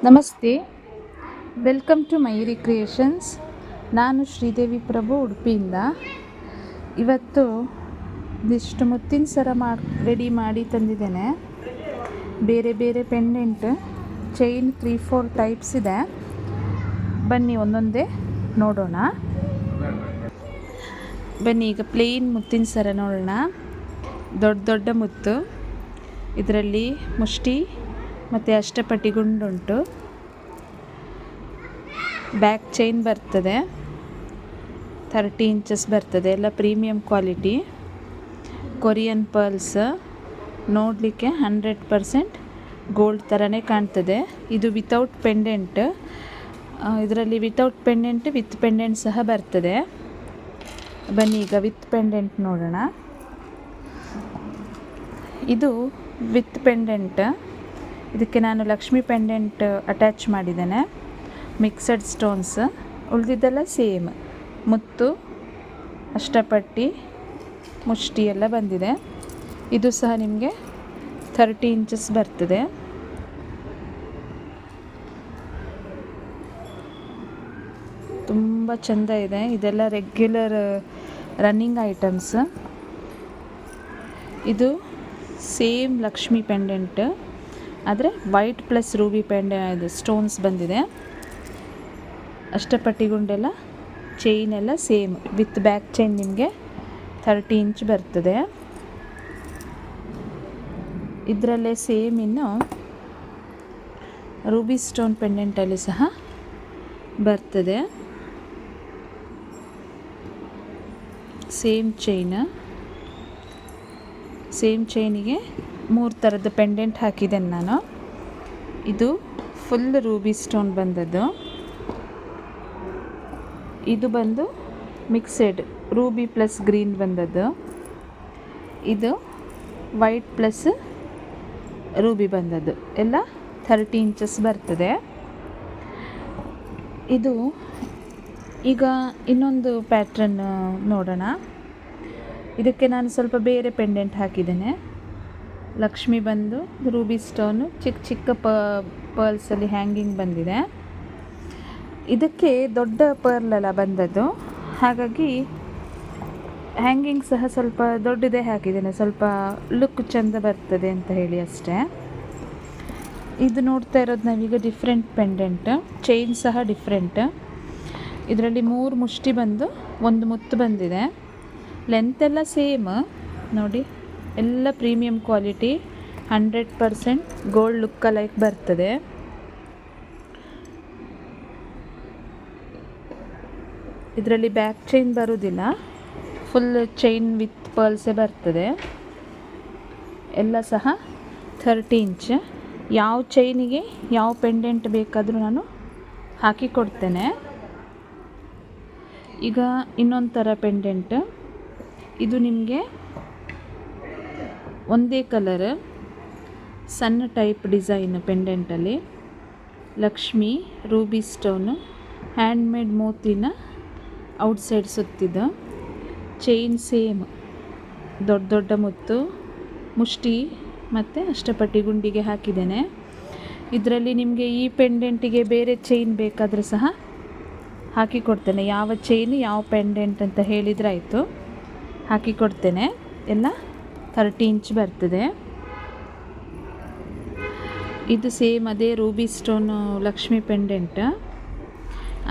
ನಮಸ್ತೆ, welcome to Mayuri creations. ನಾನು ಶ್ರೀದೇವಿ ಪ್ರಭು, ಉಡುಪಿಯಿಂದ. ಇವತ್ತು ಇದಿಷ್ಟು ಮುತ್ತಿನ ಸರ ರೆಡಿ ಮಾಡಿ ತಂದಿದ್ದೇನೆ. ಬೇರೆ ಬೇರೆ ಪೆಂಡೆಂಟ್, ಚೈನ್ 3-4 ಟೈಪ್ಸ್ ಇದೆ. ಬನ್ನಿ ಒಂದೊಂದೇ ನೋಡೋಣ. ಬನ್ನಿ ಈಗ ಪ್ಲೇನ್ ಮುತ್ತಿನ ಸರ ನೋಡೋಣ. ದೊಡ್ಡ ದೊಡ್ಡ ಮುತ್ತು, ಇದರಲ್ಲಿ ಮುಷ್ಟಿ ಮತ್ತು ಅಷ್ಟಪಟ್ಟಿ ಗುಂಡುಂಟು. ಬ್ಯಾಕ್ ಚೈನ್ ಬರ್ತದೆ, 30 ಇಂಚಸ್ ಬರ್ತದೆ. ಎಲ್ಲ ಪ್ರೀಮಿಯಂ ಕ್ವಾಲಿಟಿ ಕೊರಿಯನ್ ಪರ್ಲ್ಸ್. ನೋಡಲಿಕ್ಕೆ 100% ಗೋಲ್ಡ್ ಥರನೇ ಕಾಣ್ತದೆ. ಇದು ವಿತೌಟ್ ಪೆಂಡೆಂಟ್. ಇದರಲ್ಲಿ ವಿತೌಟ್ ಪೆಂಡೆಂಟ್, ವಿತ್ ಪೆಂಡೆಂಟ್ ಸಹ ಬರ್ತದೆ. ಬನ್ನಿ ಈಗ ವಿತ್ ಪೆಂಡೆಂಟ್ ನೋಡೋಣ. ಇದು ವಿತ್ ಪೆಂಡೆಂಟ್. ಇದಕ್ಕೆ ನಾನು ಲಕ್ಷ್ಮಿ ಪೆಂಡೆಂಟ್ ಅಟ್ಯಾಚ್ ಮಾಡಿದ್ದೇನೆ. ಮಿಕ್ಸಡ್ ಸ್ಟೋನ್ಸ್, ಉಳಿದಿದ್ದೆಲ್ಲ ಸೇಮ್. ಮುತ್ತು, ಅಷ್ಟಪಟ್ಟಿ, ಮುಷ್ಟಿ ಎಲ್ಲ ಬಂದಿದೆ. ಇದು ಸಹ ನಿಮಗೆ 30 ಇಂಚಸ್ ಬರ್ತದೆ. ತುಂಬ ಚೆಂದ ಇದೆ. ಇದೆಲ್ಲ ರೆಗ್ಯುಲರ್ ರನ್ನಿಂಗ್ ಐಟಮ್ಸ್. ಇದು ಸೇಮ್ ಲಕ್ಷ್ಮಿ ಪೆಂಡೆಂಟ್, ಆದರೆ ವೈಟ್ ಪ್ಲಸ್ ರೂಬಿ ಇದು ಸ್ಟೋನ್ಸ್ ಬಂದಿದೆ. ಅಷ್ಟಪಟ್ಟಿ ಗುಂಡೆಲ್ಲ ಚೈನ್ ಎಲ್ಲ ಸೇಮ್. ವಿತ್ ಬ್ಯಾಕ್ ಚೈನ್ ನಿಮಗೆ 30 ಇಂಚ್ ಬರ್ತದೆ. ಇದರಲ್ಲೇ ಸೇಮ್ ಇನ್ನು ರೂಬಿ ಸ್ಟೋನ್ ಪೆಂಡೆಂಟಲ್ಲಿ ಸಹ ಬರ್ತದೆ. ಸೇಮ್ ಚೈನಿಗೆ 3 ಥರದ ಪೆಂಡೆಂಟ್ ಹಾಕಿದ್ದೇನೆ ನಾನು. ಇದು ಫುಲ್ ರೂಬಿ ಸ್ಟೋನ್ ಬಂದದ್ದು. ಇದು ಬಂದು ಮಿಕ್ಸೆಡ್ ರೂಬಿ ಪ್ಲಸ್ ಗ್ರೀನ್ ಬಂದದ್ದು. ಇದು ವೈಟ್ ಪ್ಲಸ್ ರೂಬಿ ಬಂದದ್ದು. ಎಲ್ಲ 30 ಇಂಚಸ್ ಬರ್ತದೆ. ಇದು ಈಗ ಇನ್ನೊಂದು ಪ್ಯಾಟ್ರನ್ ನೋಡೋಣ. ಇದಕ್ಕೆ ನಾನು ಸ್ವಲ್ಪ ಬೇರೆ ಪೆಂಡೆಂಟ್ ಹಾಕಿದ್ದೇನೆ. ಲಕ್ಷ್ಮಿ ಬಂದು ರೂಬಿ ಸ್ಟೋನು, ಚಿಕ್ಕ ಚಿಕ್ಕ ಪರ್ಲ್ಸಲ್ಲಿ ಹ್ಯಾಂಗಿಂಗ್ ಬಂದಿದೆ. ಇದಕ್ಕೆ ದೊಡ್ಡ ಪರ್ಲೆಲ್ಲ ಬಂದದ್ದು, ಹಾಗಾಗಿ ಹ್ಯಾಂಗಿಂಗ್ ಸಹ ಸ್ವಲ್ಪ ದೊಡ್ಡದೇ ಹಾಕಿದ್ದೇನೆ. ಸ್ವಲ್ಪ ಲುಕ್ ಚೆಂದ ಬರ್ತದೆ ಅಂತ ಹೇಳಿ ಅಷ್ಟೇ. ಇದು ನೋಡ್ತಾ ಇರೋದು ನಾವೀಗ ಡಿಫ್ರೆಂಟ್ ಪೆಂಡೆಂಟ್. ಚೈನ್ ಸಹ ಡಿಫ್ರೆಂಟ್. ಇದರಲ್ಲಿ 3 ಮುಷ್ಟಿ ಬಂದು 1 ಮುತ್ತು ಬಂದಿದೆ. ಲೆಂತ್ ಎಲ್ಲ ಸೇಮ್ ನೋಡಿ. ಎಲ್ಲ premium quality, 100% gold look like ಬರ್ತದೆ. ಇದರಲ್ಲಿ ಬ್ಯಾಕ್ ಚೈನ್ ಬರುವುದಿಲ್ಲ, ಫುಲ್ ಚೈನ್ ವಿತ್ ಪರ್ಲ್ಸೇ ಬರ್ತದೆ. ಎಲ್ಲ ಸಹ 30 ಇಂಚ್. ಯಾವ ಚೈನಿಗೆ ಯಾವ ಪೆಂಡೆಂಟ್ ಬೇಕಾದರೂ ನಾನು ಹಾಕಿಕೊಡ್ತೇನೆ. ಈಗ ಇನ್ನೊಂದು ಥರ ಪೆಂಡೆಂಟ್. ಇದು ನಿಮಗೆ ಒಂದೇ ಕಲರ್, ಸಣ್ಣ ಟೈಪ್ ಡಿಸೈನ್ ಪೆಂಡೆಂಟಲ್ಲಿ ಲಕ್ಷ್ಮಿ, ರೂಬಿ ಸ್ಟೋನು, ಹ್ಯಾಂಡ್ಮೇಡ್ ಮೋತಿನ ಔಟ್ಸೈಡ್ ಸುತ್ತಿದ್ದು. ಚೈನ್ ಸೇಮ್, ದೊಡ್ಡ ದೊಡ್ಡ ಮುತ್ತು, ಮುಷ್ಟಿ ಮತ್ತು ಅಷ್ಟಪಟ್ಟಿ ಗುಂಡಿಗೆ ಹಾಕಿದ್ದೇನೆ. ಇದರಲ್ಲಿ ನಿಮಗೆ ಈ ಪೆಂಡೆಂಟಿಗೆ ಬೇರೆ ಚೈನ್ ಬೇಕಾದರೆ ಸಹ ಹಾಕಿಕೊಡ್ತೇನೆ. ಯಾವ ಚೈನ್ ಯಾವ ಪೆಂಡೆಂಟ್ ಅಂತ ಹೇಳಿದ್ರಾಯಿತು, ಹಾಕಿಕೊಡ್ತೇನೆ. ಎಲ್ಲ 30 ಇಂಚ್ ಬರ್ತದೆ. ಇದು ಸೇಮ್ ಅದೇ ರೂಬಿ ಸ್ಟೋನು ಲಕ್ಷ್ಮಿ ಪೆಂಡೆಂಟ್,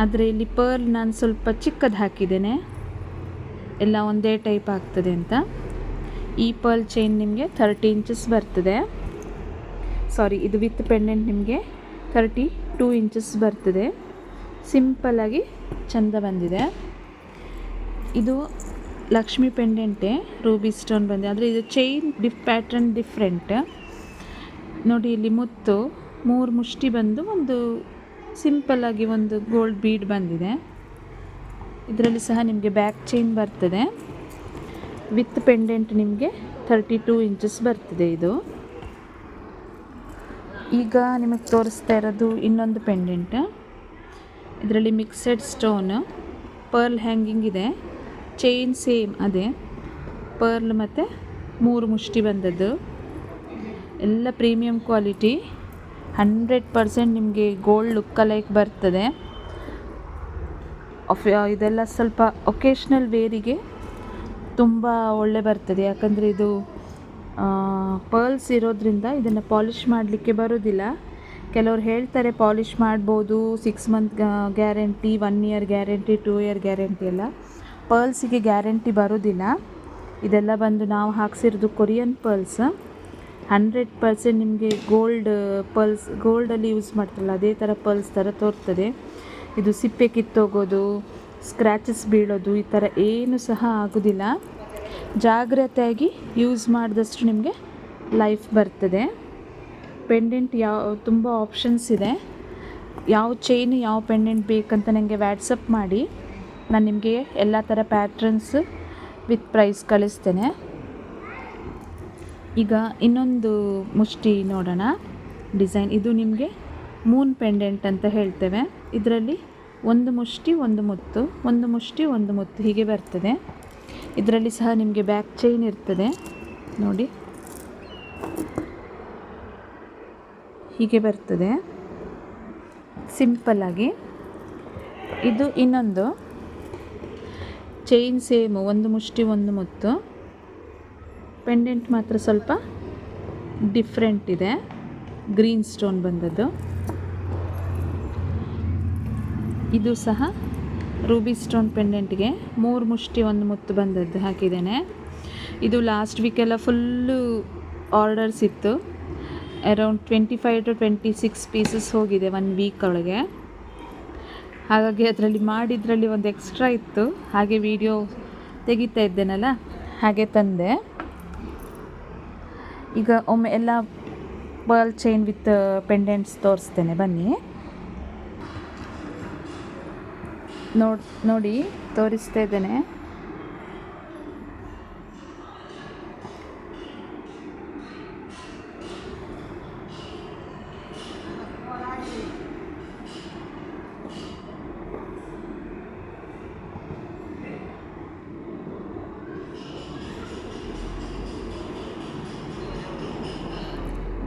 ಆದರೆ ಇಲ್ಲಿ ಪರ್ಲ್ ನಾನು ಸ್ವಲ್ಪ ಚಿಕ್ಕದು ಹಾಕಿದ್ದೇನೆ, ಎಲ್ಲ ಒಂದೇ ಟೈಪ್ ಆಗ್ತದೆ ಅಂತ. ಈ ಪರ್ಲ್ ಚೈನ್ ನಿಮಗೆ 30 ಇಂಚಸ್ ಬರ್ತದೆ. ಇದು ವಿತ್ ಪೆಂಡೆಂಟ್ ನಿಮಗೆ 32 ಇಂಚಸ್ ಬರ್ತದೆ. ಸಿಂಪಲ್ಲಾಗಿ ಚೆಂದ ಬಂದಿದೆ. ಇದು ಲಕ್ಷ್ಮಿ ಪೆಂಡೆಂಟೇ, ರೂಬಿ ಸ್ಟೋನ್ ಬಂದಿದೆ, ಆದರೆ ಇದು ಚೈನ್ ಪ್ಯಾಟ್ರನ್ ಡಿಫ್ರೆಂಟ್ ನೋಡಿ. ಇಲ್ಲಿ ಮುತ್ತು 3 ಮುಷ್ಟಿ ಬಂದು ಒಂದು ಸಿಂಪಲ್ಲಾಗಿ ಒಂದು ಗೋಲ್ಡ್ ಬೀಡ್ ಬಂದಿದೆ. ಇದರಲ್ಲಿ ಸಹ ನಿಮಗೆ ಬ್ಯಾಕ್ ಚೈನ್ ಬರ್ತದೆ. ವಿತ್ ಪೆಂಡೆಂಟ್ ನಿಮಗೆ 32 ಇಂಚಸ್ ಬರ್ತದೆ. ಇದು ಈಗ ನಿಮಗೆ ತೋರಿಸ್ತಾ ಇರೋದು ಇನ್ನೊಂದು ಪೆಂಡೆಂಟ್. ಇದರಲ್ಲಿ ಮಿಕ್ಸೆಡ್ ಸ್ಟೋನ್, ಪರ್ಲ್ ಹ್ಯಾಂಗಿಂಗ್ ಇದೆ. ಚೈನ್ ಸೇಮ್ ಅದೇ ಪರ್ಲ್ ಮತ್ತು 3 ಮುಷ್ಟಿ ಬಂದದ್ದು. ಎಲ್ಲ ಪ್ರೀಮಿಯಂ ಕ್ವಾಲಿಟಿ, 100% ನಿಮಗೆ ಗೋಲ್ಡ್ ಲುಕ್ ಲೈಕ್ ಬರ್ತದೆ. ಇದೆಲ್ಲ ಸ್ವಲ್ಪ ಒಕೇಶ್ನಲ್ ವೇರಿಗೆ ತುಂಬ ಒಳ್ಳೆ ಬರ್ತದೆ, ಯಾಕಂದರೆ ಇದು ಪರ್ಲ್ಸ್ ಇರೋದ್ರಿಂದ ಇದನ್ನು ಪಾಲಿಷ್ ಮಾಡಲಿಕ್ಕೆ ಬರೋದಿಲ್ಲ. ಕೆಲವ್ರು ಹೇಳ್ತಾರೆ ಪಾಲಿಷ್ ಮಾಡ್ಬೋದು, 6 month guarantee, 1 year guarantee, 2 year guarantee ಎಲ್ಲ. ಪರ್ಲ್ಸಿಗೆ ಗ್ಯಾರಂಟಿ ಬರೋದಿಲ್ಲ. ಇದೆಲ್ಲ ಬಂದು ನಾವು ಹಾಕ್ಸಿರೋದು ಕೊರಿಯನ್ ಪರ್ಲ್ಸ್. 100% ನಿಮಗೆ ಪರ್ಲ್ಸ್ ಗೋಲ್ಡಲ್ಲಿ ಯೂಸ್ ಮಾಡ್ತಾರಲ್ಲ ಅದೇ ಥರ ಪರ್ಲ್ಸ್ ಥರ ತೋರ್ತದೆ. ಇದು ಸಿಪ್ಪೆ ಕಿತ್ತೋಗೋದು, ಸ್ಕ್ರ್ಯಾಚಸ್ ಬೀಳೋದು ಈ ಥರ ಏನು ಸಹ ಆಗೋದಿಲ್ಲ. ಜಾಗ್ರತೆಯಾಗಿ ಯೂಸ್ ಮಾಡಿದಷ್ಟು ನಿಮಗೆ ಲೈಫ್ ಬರ್ತದೆ. ಪೆಂಡೆಂಟ್ ತುಂಬ ಆಪ್ಷನ್ಸ್ ಇದೆ. ಯಾವ ಚೈನ್ ಯಾವ ಪೆಂಡೆಂಟ್ ಬೇಕಂತ ನನಗೆ ವ್ಯಾಟ್ಸಪ್ ಮಾಡಿ, ನಾನು ನಿಮಗೆ ಎಲ್ಲ ಥರ ಪ್ಯಾಟ್ರನ್ಸ್ ವಿತ್ ಪ್ರೈಸ್ ಕಳಿಸ್ತೇನೆ. ಈಗ ಇನ್ನೊಂದು ಮುಷ್ಟಿ ನೋಡೋಣ ಡಿಸೈನ್. ಇದು ನಿಮಗೆ ಮೂನ್ ಪೆಂಡೆಂಟ್ ಅಂತ ಹೇಳ್ತೇವೆ. ಇದರಲ್ಲಿ ಒಂದು ಮುಷ್ಟಿ ಒಂದು ಮುತ್ತು, ಒಂದು ಮುಷ್ಟಿ ಒಂದು ಮುತ್ತು ಹೀಗೆ ಬರ್ತದೆ. ಇದರಲ್ಲಿ ಸಹ ನಿಮಗೆ ಬ್ಯಾಕ್ ಚೈನ್ ಇರ್ತದೆ ನೋಡಿ, ಹೀಗೆ ಬರ್ತದೆ ಸಿಂಪಲ್ಲಾಗಿ. ಇದು ಇನ್ನೊಂದು ಚೈನ್ ಸೇಮು, ಒಂದು ಮುಷ್ಟಿ ಒಂದು ಮುತ್ತು. ಪೆಂಡೆಂಟ್ ಮಾತ್ರ ಸ್ವಲ್ಪ ಡಿಫ್ರೆಂಟ್ ಇದೆ, ಗ್ರೀನ್ ಸ್ಟೋನ್ ಬಂದದ್ದು. ಇದು ಸಹ ರೂಬಿ ಸ್ಟೋನ್ ಪೆಂಡೆಂಟ್ಗೆ 3 ಮುಷ್ಟಿ ಒಂದು ಮುತ್ತು ಬಂದದ್ದು ಹಾಕಿದ್ದೇನೆ. ಇದು ಲಾಸ್ಟ್ ವೀಕೆಲ್ಲ ಫುಲ್ಲು ಆರ್ಡರ್ಸ್ ಇತ್ತು. ಅರೌಂಡ್ 25 to 26 ಪೀಸಸ್ ಹೋಗಿದೆ 1 ವೀಕ್ ಒಳಗೆ. ಹಾಗಾಗಿ ಅದರಲ್ಲಿ ಮಾಡಿದ್ರಲ್ಲಿ ಒಂದು ಎಕ್ಸ್ಟ್ರಾ ಇತ್ತು, ಹಾಗೆ ವಿಡಿಯೋ ತೆಗಿತಾ ಇದ್ದೇನಲ್ಲ ಹಾಗೆ ತಂದೆ. ಈಗ ಒಮ್ಮೆ ಎಲ್ಲ ಪರ್ಲ್ ಚೈನ್ ವಿತ್ ಪೆಂಡೆಂಟ್ಸ್ ತೋರಿಸ್ತೇನೆ ಬನ್ನಿ. ನೋಡಿ ತೋರಿಸ್ತಾ ಇದ್ದೇನೆ.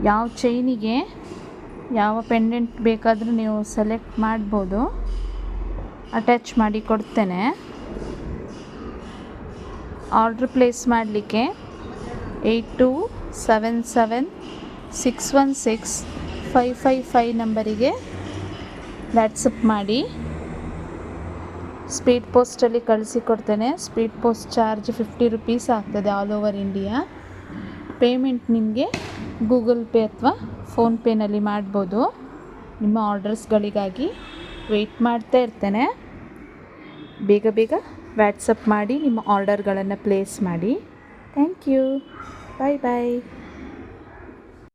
ಯಾವ ಚೈನಿಗೆ ಯಾವ ಪೆಂಡೆಂಟ್ ಬೇಕಾದರೂ ನೀವು ಸೆಲೆಕ್ಟ್ ಮಾಡ್ಬೋದು. ಅಟ್ಯಾಚ್ ಮಾಡಿ ಕೊಡ್ತೇನೆ. ಆರ್ಡ್ರ್ ಪ್ಲೇಸ್ ಮಾಡಲಿಕ್ಕೆ 8277616555 ನಂಬರಿಗೆ ವ್ಯಾಟ್ಸಪ್ ಮಾಡಿ. ಸ್ಪೀಡ್ ಪೋಸ್ಟಲ್ಲಿ ಕಳಿಸಿಕೊಡ್ತೇನೆ. ಸ್ಪೀಡ್ ಪೋಸ್ಟ್ ಚಾರ್ಜ್ 50 rupees ಆಗ್ತದೆ ಆಲ್ ಓವರ್ ಇಂಡಿಯಾ. ಪೇಮೆಂಟ್ ನಿಮಗೆ ಗೂಗಲ್ ಪೇ ಅಥವಾ ಫೋನ್ಪೇನಲ್ಲಿ ಮಾಡ್ಬೋದು. ನಿಮ್ಮ ಆರ್ಡರ್ಸ್ಗಳಿಗಾಗಿ ವೆಯ್ಟ್ ಮಾಡ್ತಾ ಇರ್ತೇನೆ. ಬೇಗ ವ್ಯಾಟ್ಸಪ್ ಮಾಡಿ ನಿಮ್ಮ ಆರ್ಡರ್ಗಳನ್ನು ಪ್ಲೇಸ್ ಮಾಡಿ. Thank you. ಬಾಯ್.